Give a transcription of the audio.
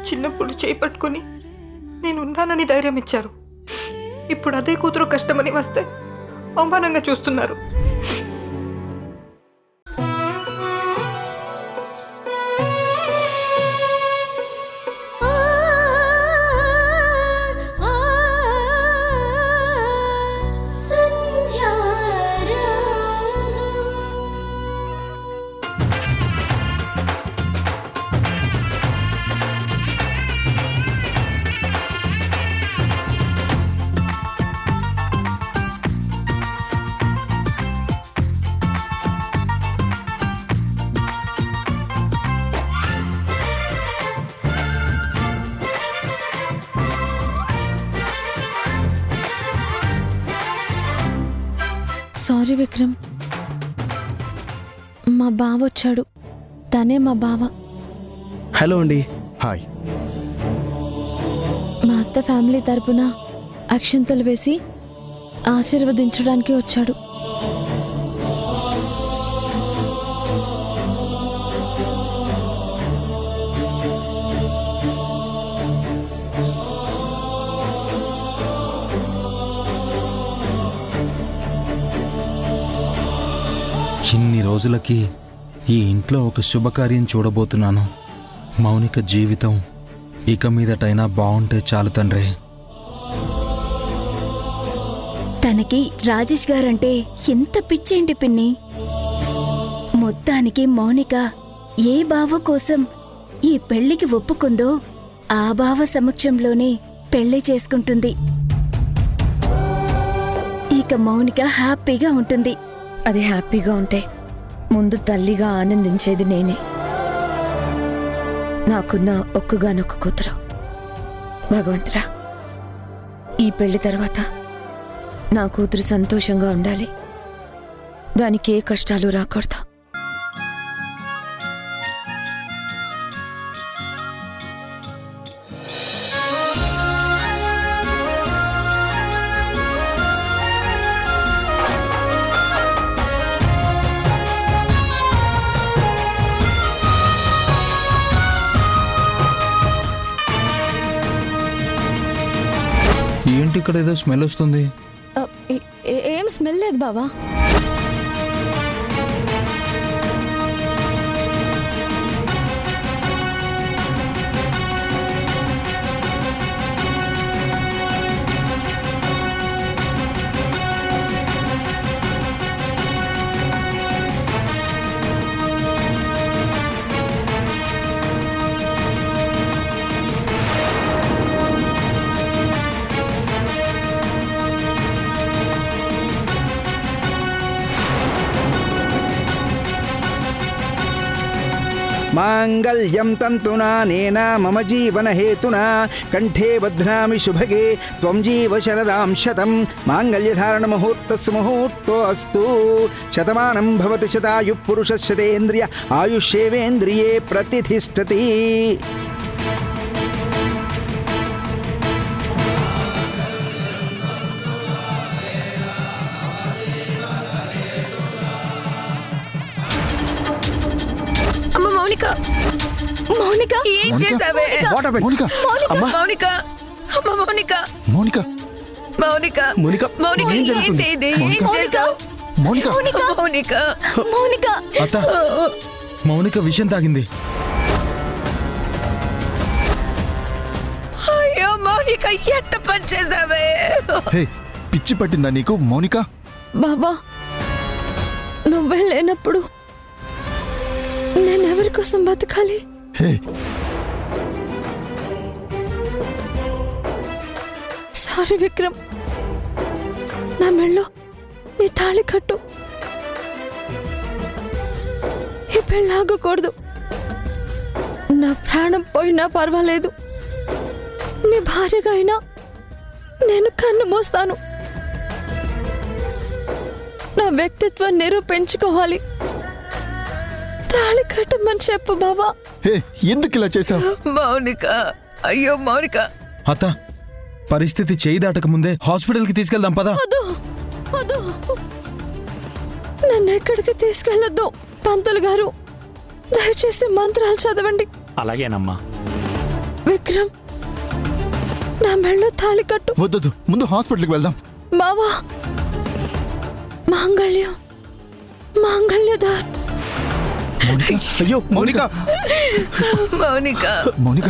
చిన్నప్పుడు చేయి పట్టుకుని నేను ఉన్నానని ధైర్యం ఇచ్చారు. ఇప్పుడు అదే కూతురు కష్టమని వస్తే అవమానంగా చూస్తున్నారు. సారీ విక్రమ్, మా బావ వచ్చాడు. తనే మా బావ. హలో అండి. హాయ్. మా అత్త ఫ్యామిలీ తరపున అక్షింతలు వేసి ఆశీర్వదించడానికి వచ్చాడు. ఇన్ని రోజులకి ఈ ఇంట్లో ఒక శుభకార్యం చూడబోతున్నాను. మౌనిక జీవితం ఇక మీదటైనా బాగుంటే చాలు తండ్రి. తనకి రాజేష్ గారంటే ఎంత పిచ్చేంటి పిన్ని. మొత్తానికి మౌనిక ఏ బావ కోసం ఈ పెళ్లికి ఒప్పుకుందో ఆ బావ సమక్షంలోనే పెళ్లి చేసుకుంటుంది. ఇక మౌనిక హ్యాపీగా ఉంటుంది. అది హ్యాపీగా ఉంటే ముందు తల్లిగా ఆనందించేది నేనే. నాకున్న ఒక్కగానొక్క కూతురు. భగవంతుడా, ఈ పెళ్లి తర్వాత నా కూతురు సంతోషంగా ఉండాలి. దానికి ఏ కష్టాలు రాకూడదు. ఏంటి ఇక్కడ ఏదో స్మెల్ వస్తుంది? ఏం స్మెల్ లేదు బావా. మాంగళ్యం తంతునా నేనా మమ జీవన హేతునా కంఠే బధ్నామి శుభగే త్వం జీవ శరదాం శతం మాంగళ్యధారణ ముహూర్తస్సు ముహూర్తో అస్తు శతమానం భవతి శతాయు పురుషశతేంద్రియ ఆయుష్యేవేంద్రియే ప్రతిష్ఠతి. మౌనిక, మౌనిక ఏం చేసావే? మౌనిక, అమ్మా. మౌనిక, అమ్మ మౌనిక, మౌనిక, మౌనిక, మౌనిక, మౌనిక, ఏం జరుగుతుంది? ఏంటి ఇది? ఏం చేసావు? మౌనిక, మౌనిక, మౌనిక అత్త, మౌనిక విషయం తాగింది. అయ్యో మౌనిక, ఎంత పని చేసావే? హే, పిచ్చి పట్టిందా నీకు మౌనిక? బాబా, నువ్వే లేనప్పుడు నేనెవరి కోసం బతకాలి? హే, సారీ విక్రమ్, నా మెళ్ళో ఈ తాళి కట్టు. ఈ పెళ్ళి ఆగకూడదు. నా ప్రాణం పోయినా పర్వాలేదు. నీ భార్యగా అయినా నేను కన్ను మోస్తాను. నా వ్యక్తిత్వం నిరూపించుకోవాలి. తాళి కట్టమని చెప్పు బాబా. హే, ఎందుకు ఇలా చేశావు? మౌనిక, అయ్యో మౌనిక. అత్త, పరిస్థితి చేయి దాటక ముందే హాస్పిటల్కి తీసుకెళ్దాం పదా. వద్దు వద్దు, నన్ను ఎక్కడికి తీసుకెళ్ళొద్దు. పంతులు గారు, దయచేసి మంత్రాలు చదవండి. అలాగేనమ్మా. విక్రమ్ నా మెళ్ళో తాళి కట్టు. వద్దొద్దు, ముందు హాస్పిటల్కి వెళ్దాం. బావా మాంగళ్యం మాంగళ్యధార్. మౌనిక, అయ్యో మౌనిక, మౌనిక మౌనిక